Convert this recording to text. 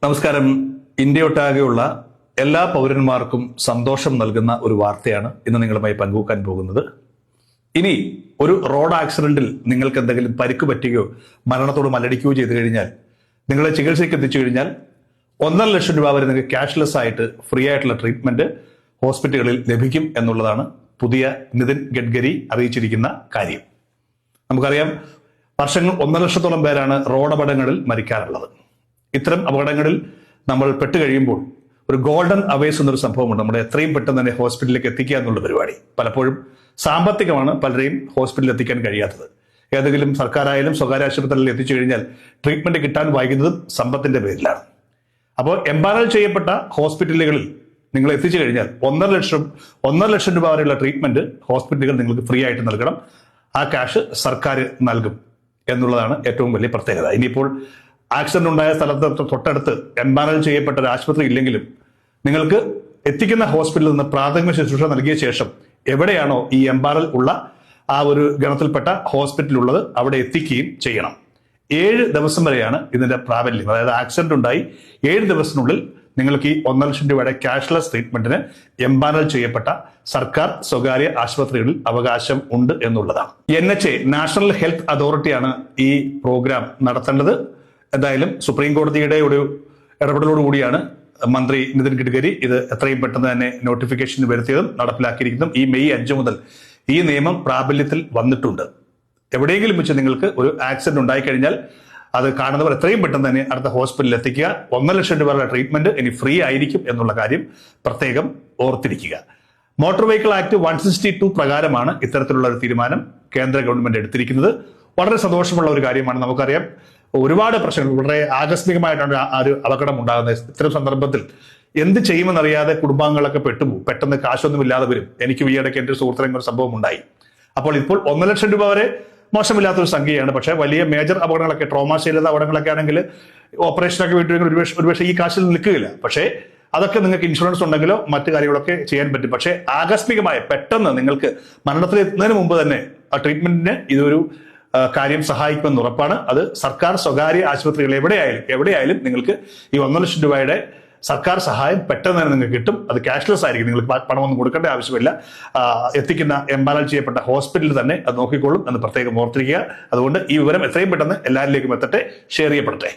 നമസ്കാരം. ഇന്ത്യയൊട്ടാകെയുള്ള എല്ലാ പൗരന്മാർക്കും സന്തോഷം നൽകുന്ന ഒരു വാർത്തയാണ് ഇന്ന് നിങ്ങളുമായി പങ്കുവെക്കാൻ പോകുന്നത്. ഇനി ഒരു റോഡ് ആക്സിഡന്റിൽ നിങ്ങൾക്ക് എന്തെങ്കിലും പരിക്ക് പറ്റുകയോ മരണത്തോട് മല്ലടിക്കുകയോ ചെയ്തു കഴിഞ്ഞാൽ, നിങ്ങളെ ചികിത്സയ്ക്ക് എത്തിച്ചു കഴിഞ്ഞാൽ 1.5 ലക്ഷം രൂപ വരെ നിങ്ങൾക്ക് ക്യാഷ്ലെസ് ആയിട്ട് ഫ്രീ ആയിട്ടുള്ള ട്രീറ്റ്മെന്റ് ഹോസ്പിറ്റലുകളിൽ ലഭിക്കും എന്നുള്ളതാണ് പുതിയ നിതിൻ ഗഡ്കരി അറിയിച്ചിരിക്കുന്ന കാര്യം. നമുക്കറിയാം, വർഷങ്ങൾ 1.5 ലക്ഷത്തോളം പേരാണ് റോഡ് അപകടങ്ങളിൽ മരിക്കാറുള്ളത്. ഇത്തരം അപകടങ്ങളിൽ നമ്മൾ പെട്ടുകഴിയുമ്പോൾ ഒരു ഗോൾഡൻ അവേഴ്സ് എന്നൊരു സംഭവമുണ്ട്. നമ്മുടെ എത്രയും പെട്ടെന്ന് തന്നെ ഹോസ്പിറ്റലിലേക്ക് എത്തിക്കുക എന്നുള്ള പരിപാടി. പലപ്പോഴും സാമ്പത്തികമാണ് പലരെയും ഹോസ്പിറ്റലിൽ എത്തിക്കാൻ കഴിയാത്തത്. ഏതെങ്കിലും സർക്കാരായാലും സ്വകാര്യ ആശുപത്രികളിൽ എത്തിച്ചു കഴിഞ്ഞാൽ ട്രീറ്റ്മെന്റ് കിട്ടാൻ വൈകുന്നതും സമ്പത്തിന്റെ പേരിലാണ്. അപ്പോൾ എംപാനൽ ചെയ്യപ്പെട്ട ഹോസ്പിറ്റലുകളിൽ നിങ്ങൾ എത്തിച്ചു കഴിഞ്ഞാൽ 1.5 ലക്ഷം രൂപ വരെയുള്ള ട്രീറ്റ്മെന്റ് ഹോസ്പിറ്റലുകൾ നിങ്ങൾക്ക് ഫ്രീ ആയിട്ട് നൽകണം. ആ ക്യാഷ് സർക്കാർ നൽകും എന്നുള്ളതാണ് ഏറ്റവും വലിയ പ്രത്യേകത. ഇനിയിപ്പോൾ ആക്സിഡന്റ് ഉണ്ടായ സ്ഥലത്ത് തൊട്ടടുത്ത് എംപാനൽ ചെയ്യപ്പെട്ട ഒരു ആശുപത്രി ഇല്ലെങ്കിലും നിങ്ങൾക്ക് എത്തിക്കുന്ന ഹോസ്പിറ്റലിൽ നിന്ന് പ്രാഥമിക ശുശ്രൂഷ നൽകിയ ശേഷം എവിടെയാണോ ഈ എംപാനൽ ഉള്ള ആ ഒരു ഗണത്തിൽപ്പെട്ട ഹോസ്പിറ്റൽ ഉള്ളത് അവിടെ എത്തിക്കുകയും ചെയ്യണം. 7 ദിവസം വരെയാണ് ഇതിന്റെ പ്രാബല്യം. അതായത് ആക്സിഡന്റ് ഉണ്ടായി 7 ദിവസത്തിനുള്ളിൽ നിങ്ങൾക്ക് ഈ 1.5 ലക്ഷം രൂപയുടെ ക്യാഷ്ലെസ് ട്രീറ്റ്മെന്റിന് എംപാനൽ ചെയ്യപ്പെട്ട സർക്കാർ സ്വകാര്യ ആശുപത്രികളിൽ അവകാശം ഉണ്ട് എന്നുള്ളതാണ്. NHA നാഷണൽ ഹെൽത്ത് അതോറിറ്റിയാണ് ഈ പ്രോഗ്രാം നടത്തേണ്ടത്. എന്തായാലും സുപ്രീം കോടതിയുടെ ഒരു ഇടപെടലോടുകൂടിയാണ് മന്ത്രി നിതിൻ ഗഡ്കരി ഇത് എത്രയും പെട്ടെന്ന് തന്നെ നോട്ടിഫിക്കേഷൻ വരുത്തിയതും നടപ്പിലാക്കിയിരിക്കുന്നതും. ഈ മെയ് 5 മുതൽ ഈ നിയമം പ്രാബല്യത്തിൽ വന്നിട്ടുണ്ട്. എവിടെയെങ്കിലും വെച്ച് നിങ്ങൾക്ക് ഒരു ആക്സിഡന്റ് ഉണ്ടായിക്കഴിഞ്ഞാൽ അത് കാണുന്നവർ എത്രയും പെട്ടെന്ന് തന്നെ അടുത്ത ഹോസ്പിറ്റലിൽ എത്തിക്കുക. 1.5 ലക്ഷം രൂപയുടെ ട്രീറ്റ്മെന്റ് ഇനി ഫ്രീ ആയിരിക്കും എന്നുള്ള കാര്യം പ്രത്യേകം ഓർത്തിരിക്കുക. മോട്ടോർ വെഹിക്കിൾ ആക്ട് 162 പ്രകാരമാണ് ഇത്തരത്തിലുള്ള ഒരു തീരുമാനം കേന്ദ്ര ഗവൺമെന്റ് എടുത്തിരിക്കുന്നത്. വളരെ സന്തോഷമുള്ള ഒരു കാര്യമാണ്. നമുക്കറിയാം, ഒരുപാട് പ്രശ്നങ്ങൾ, വളരെ ആകസ്മികമായിട്ടാണ് ഒരു അപകടം ഉണ്ടാകുന്നത്. ഇത്തരം സന്ദർഭത്തിൽ എന്ത് ചെയ്യുമെന്നറിയാതെ കുടുംബാംഗങ്ങളൊക്കെ പെട്ടുപോകും. പെട്ടെന്ന് കാശൊന്നും ഇല്ലാതെ വരും. എനിക്ക് ഈയിടയ്ക്ക് എൻ്റെ ഒരു സുഹൃത്തിനും ഒരു സംഭവം ഉണ്ടായി. അപ്പോൾ ഇപ്പോൾ 1 ലക്ഷം രൂപ വരെ മോശമില്ലാത്തൊരു സംഖ്യയാണ്. പക്ഷേ വലിയ മേജർ അപകടങ്ങളൊക്കെ, ട്രോമാശീലത അപകടങ്ങളൊക്കെ ആണെങ്കിൽ ഓപ്പറേഷനൊക്കെ വീട്ടിൽ ഒരുപക്ഷെ ഈ കാശിൽ നിൽക്കുകയില്ല. പക്ഷേ അതൊക്കെ നിങ്ങൾക്ക് ഇൻഷുറൻസ് ഉണ്ടെങ്കിലോ മറ്റു കാര്യങ്ങളൊക്കെ ചെയ്യാൻ പറ്റും. പക്ഷേ ആകസ്മികമായ പെട്ടെന്ന് നിങ്ങൾക്ക് മരണത്തിൽ എത്തുന്നതിന് മുമ്പ് തന്നെ ആ ട്രീറ്റ്മെന്റിന് ഇതൊരു കാര്യം സഹായിക്കുമെന്ന് ഉറപ്പാണ്. അത് സർക്കാർ സ്വകാര്യ ആശുപത്രികൾ എവിടെയായാലും നിങ്ങൾക്ക് ഈ 1.5 ലക്ഷം രൂപയുടെ സർക്കാർ സഹായം പെട്ടെന്ന് തന്നെ നിങ്ങൾക്ക് കിട്ടും. അത് ക്യാഷ്ലെസ് ആയിരിക്കും. നിങ്ങൾക്ക് പണമൊന്നും കൊടുക്കേണ്ട ആവശ്യമില്ല. എത്തിക്കുന്ന എംപാനൽ ചെയ്യപ്പെട്ട ഹോസ്പിറ്റലിൽ തന്നെ അത് നോക്കിക്കോളും എന്ന് പ്രത്യേകം ഓർത്തിരിക്കുക. അതുകൊണ്ട് ഈ വിവരം എത്രയും പെട്ടെന്ന് എല്ലാവരിലേക്കും എത്തട്ടെ, ഷെയർ ചെയ്യപ്പെടട്ടെ.